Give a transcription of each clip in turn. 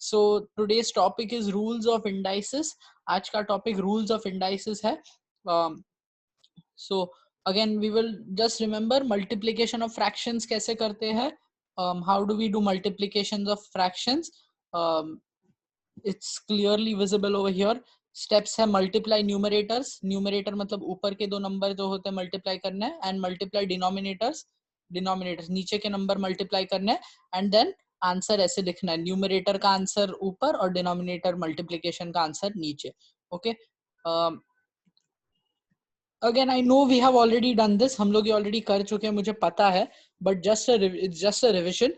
So today's topic is rules of indices. आज का topic rules of indices है. So again we will just remember multiplication of fractions कैसे करते हैं. How do we do multiplications of fractions? It's clearly visible over here. Steps है multiply numerators. Numerator मतलब ऊपर के दो नंबर जो होते हैं multiply करने हैं, and multiply denominators. Denominators नीचे के नंबर multiply करने हैं, and then आंसर ऐसे लिखना है. न्यूमरेटर का आंसर ऊपर और डिनोमिनेटर मल्टीप्लिकेशन का आंसर नीचे. Okay. Again I know we have already done this. हम लोग ये ऑलरेडी कर चुके हैं, मुझे पता है, but just a revision.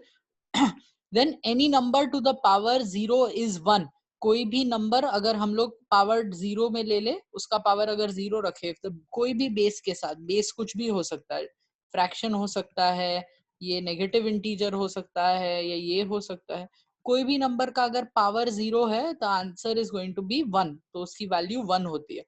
Then any number to the power 0 is 1. कोई भी नंबर अगर हम लोग पावर 0 में ले ले, उसका पावर अगर 0 रखे, तो कोई भी बेस के साथ, बेस कुछ भी हो सकता है, फ्रैक्शन हो सकता है, ये नेगेटिव इंटीजर हो सकता है, या ये हो सकता है, कोई भी नंबर का अगर पावर 0 है तो answer is going to be 1. तो उसकी वैल्यू 1 होती है.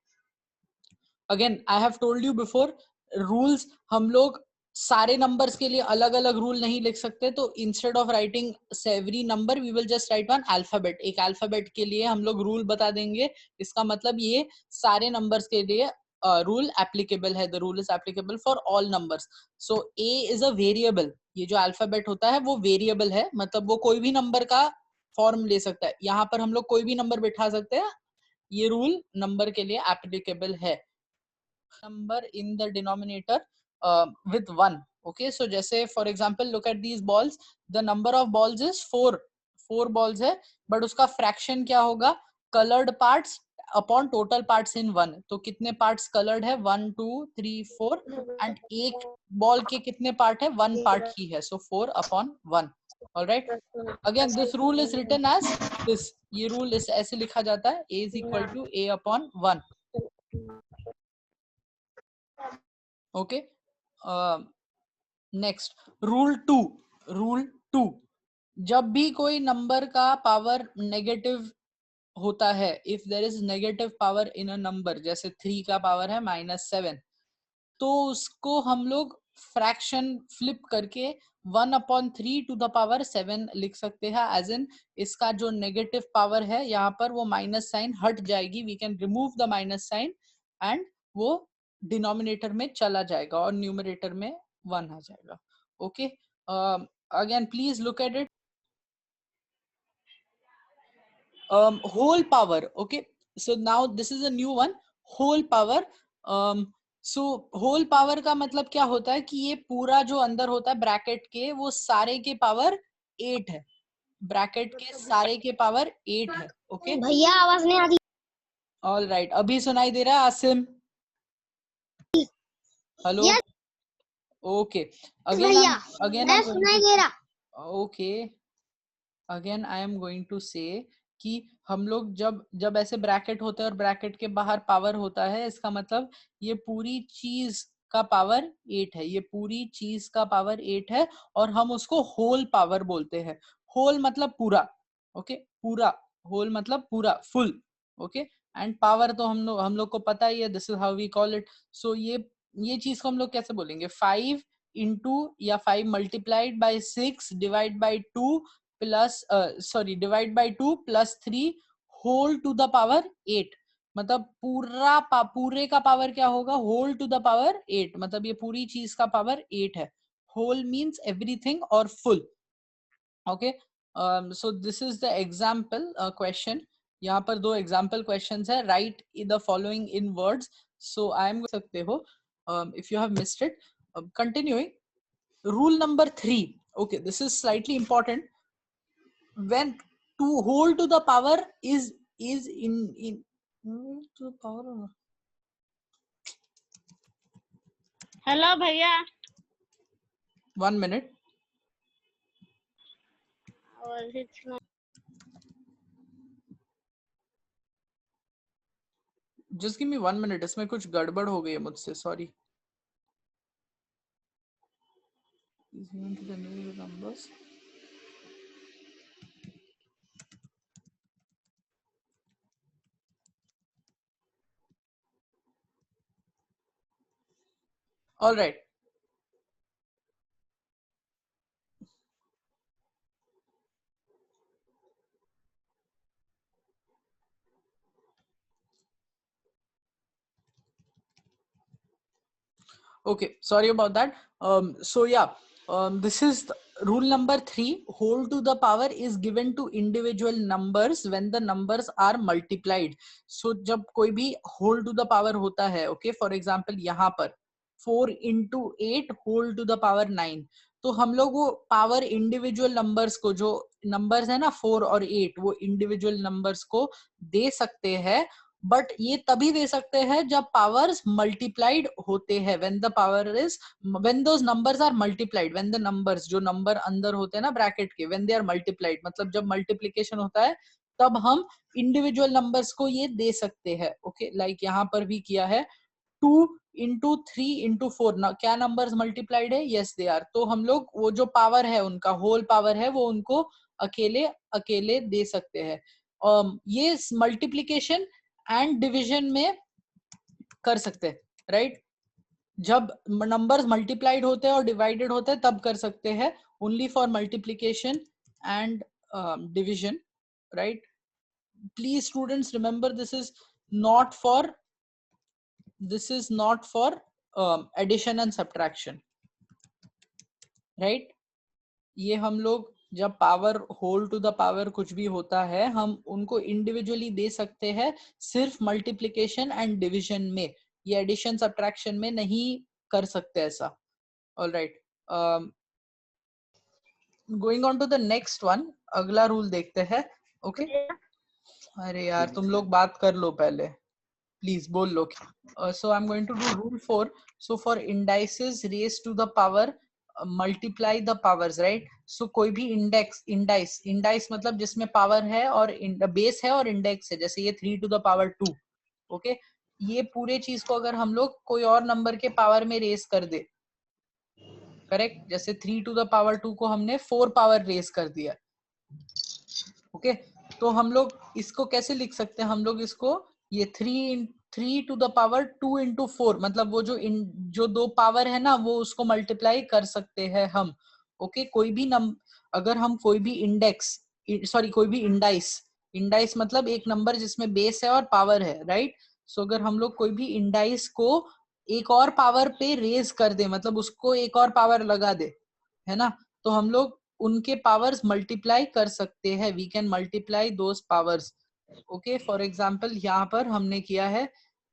Again I have told you before, rules हम लोग सारे नंबर्स के लिए अलग अलग रूल नहीं लिख सकते. तो instead of writing every number we will just write one alphabet. एक अल्फाबेट के लिए हम लोग रूल बता देंगे. इसका मतलब ये सारे नंबर्स के लिए रूल एप्लीकेबल है. The rule is applicable for all numbers. So A is a variable. ये जो अल्फाबेट होता है वो वेरिएबल है, मतलब वो कोई भी नंबर का फॉर्म ले सकता है. यहाँ पर हम लोग कोई भी नंबर बिठा सकते हैं. ये रूल नंबर के लिए एप्लीकेबल है. number in the denominator with 1. Okay, so जैसे for example look at these balls. The number of balls is 4. 4 balls है, but उसका fraction क्या होगा? Colored parts upon total parts in 1. तो कितने parts colored है? 1 2 3 4. and एक ball के कितने part है? 1 part ही है. So 4 upon 1. All right. Again this rule is written as this. ये rule इस ऐसे लिखा जाता है. A is equal to A upon 1. Okay. Next rule 2. Rule 2, जब भी कोई नंबर का पावर नेगेटिव होता है, if there is negative power in a number, जैसे 3 का पावर है -7, तो उसको हम लोग फ्रैक्शन फ्लिप करके 1/3 टू द पावर 7 लिख सकते हैं. एज इन इसका जो नेगेटिव पावर है यहाँ पर वो माइनस साइन हट जाएगी. We can remove the minus sign and वो डिनोमिनेटर में चला जाएगा और न्यूमरेटर में 1 आ जाएगा. Okay. Again please look at it. whole power. Okay, so now this is a new one, whole power. So whole power का मतलब क्या होता है कि ये पूरा जो अंदर होता है ब्रैकेट के, वो सारे के पावर 8 है. ब्रैकेट के सारे के पावर 8 है. ओके भैया आवाज नहीं आ रही. ऑल राइट, अभी सुनाई दे रहा है आसिम? हेलो. ओके. भैया सुनाई दे रहा. Okay. Again I am going to say कि हम लोग जब जब ऐसे ब्रैकेट होते हैं और ब्रैकेट के बाहर पावर होता है, इसका मतलब ये पूरी चीज का पावर 8 है. ये पूरी चीज का पावर 8 है और हम उसको होल पावर बोलते हैं. होल मतलब पूरा. ओके पूरा. होल मतलब पूरा, फुल. ओके. एंड पावर तो हम लोग को पता ही है, this is how we call it. So ये चीज को हम लोग कैसे बोलेंगे? 5 इंटू या 5 multiplied by 6 divide by 2 plus divide by 2 plus 3 whole to the power 8. मतलब पूरे का पावर क्या होगा? Whole to the power 8. मतलब ये पूरी चीज का पावर 8 है. होल मीन्स एवरीथिंग और full. Okay. So this is the example question. यहाँ पर 2 एग्जाम्पल क्वेश्चन है. Write the following in words. So I am सकते हो if you have missed it. Continuing, rule number 3. Okay, this is slightly important. When to whole to the power is in to the power. Hello भैया. 1 minute. Just give me 1 minute. इसमें कुछ गड़बड़ हो गई है मुझसे, sorry. numbers. All right. Okay, sorry about that. So yeah, this is rule number 3. Whole to the power is given to individual numbers when the numbers are multiplied. So जब कोई भी whole to the power होता है, okay, for example यहाँ पर 4 into 8 whole to the power 9. तो हम लोग वो पावर इंडिविजुअल नंबर्स को, जो नंबर्स है ना 4 और 8, वो इंडिविजुअल नंबर्स को दे सकते हैं, बट ये तभी दे सकते हैं जब पावर्स मल्टीप्लाइड होते हैं, when the power is, when those numbers are multiplied, when the numbers, जो नंबर अंदर होते हैं ना ब्रैकेट के, व्हेन दे आर मल्टीप्लाइड, मतलब जब मल्टीप्लिकेशन होता है तब हम इंडिविजुअल नंबर्स को ये दे सकते हैं। ओके, लाइक यहाँ पर भी किया है 2 into 3 into 4 ना, क्या नंबर्स मल्टीप्लाइड है? Yes they are. तो हम लोग वो जो पावर है उनका, होल पावर है, वो उनको अकेले अकेले दे सकते हैं। ये मल्टीप्लिकेशन एंड डिवीजन में कर सकते हैं, राइट? जब नंबर्स मल्टीप्लाइड होते हैं और डिवाइडेड होते हैं तब कर सकते हैं, only for multiplication and division, right? Please students remember, this is not for addition and subtraction, right? ये हम लोग जब power whole to the power कुछ भी होता है, हम उनको इंडिविजुअली दे सकते हैं सिर्फ मल्टीप्लिकेशन एंड डिवीजन में, ये एडिशन सब्ट्रैक्शन में नहीं कर सकते ऐसा। Alright, going on to the next one, अगला रूल देखते हैं। ओके, अरे यार तुम लोग बात कर लो पहले, प्लीज बोल लो। So I am going to do rule 4. So for indices raise to the power multiply the powers, right? So कोई भी इंडाइस मतलब जिसमें पावर है और बेस है और इंडेक्स है, जैसे ये 3 to the power 2. ओके, ये पूरे चीज को अगर हम लोग कोई और नंबर के पावर में रेस कर दे, करेक्ट, जैसे 3 to the power 2 को हमने 4 पावर रेस कर दिया, ओके, तो हम लोग इसको कैसे लिख सकते हैं? हम लोग इसको ये 3 to the power 2 into 4, मतलब वो जो दो पावर है ना, वो उसको मल्टीप्लाई कर सकते हैं हम। ओके, कोई भी अगर हम कोई भी कोई भी इंडाइस मतलब एक नंबर जिसमें बेस है और पावर है, राइट? सो अगर हम लोग कोई भी इंडाइस को एक और पावर पे रेज कर दे, मतलब उसको एक और पावर लगा दे, है ना, तो हम लोग उनके पावर्स मल्टीप्लाई कर सकते हैं, we can multiply those powers. Okay, for example यहाँ पर हमने किया है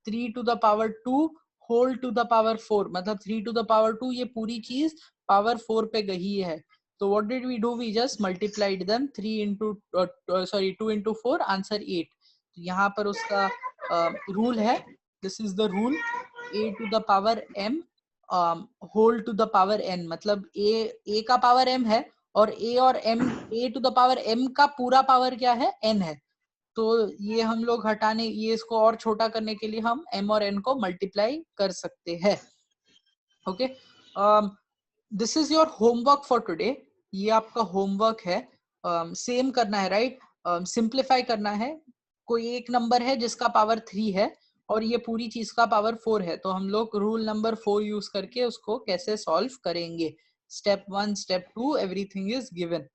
3 to the power 2 whole to the power 4, मतलब 3 to the power 2, ये पूरी चीज पावर 4 पे गई है। तो what did we do? We just multiplied them, 2 into 4, answer 8। तो यहाँ पर उसका रूल है, this is the rule, a to the power m whole to the power n, मतलब a का पावर m है और a to the power m का पूरा पावर क्या है? n है। तो ये हम लोग हटाने, ये इसको और छोटा करने के लिए हम m और n को मल्टीप्लाई कर सकते हैं। Okay, this is your homework for today, ये आपका होमवर्क है। सेम करना है, राइट? सिंप्लीफाई करना है। कोई एक नंबर है जिसका पावर 3 है और ये पूरी चीज का पावर 4 है, तो हम लोग रूल नंबर 4 यूज करके उसको कैसे सॉल्व करेंगे। Step 1, step 2, everything is given.